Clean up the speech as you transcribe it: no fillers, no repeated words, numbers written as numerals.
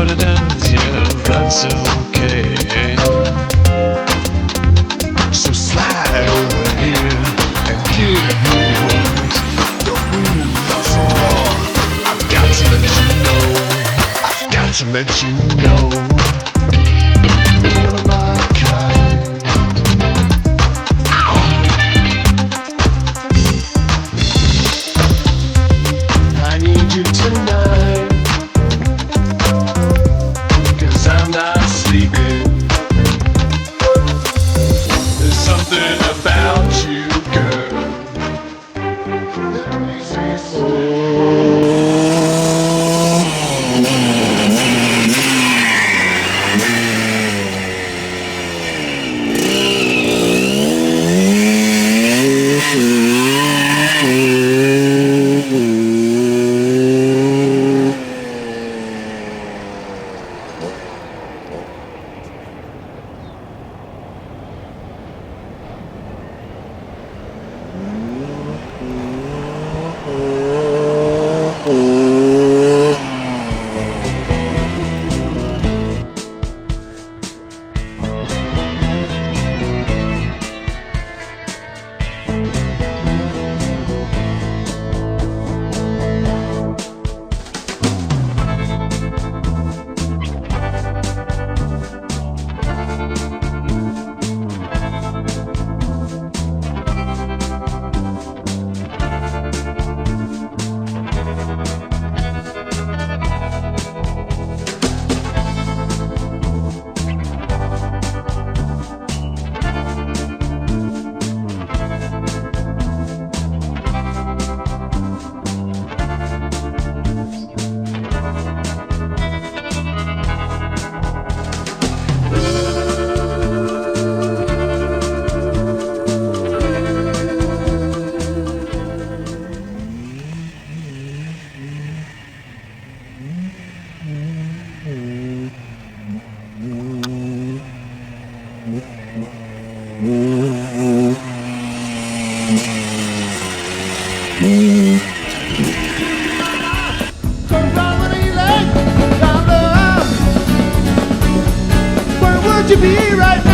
what it ends, yeah, that's okay. So slide over here and give me words. Don't move so far. I've got to let you know. I've got to let you know. You're my kind. I need you tonight, 'cause I'm not sleeping. There's something about you, girl, that makes me fall. Would you be right now?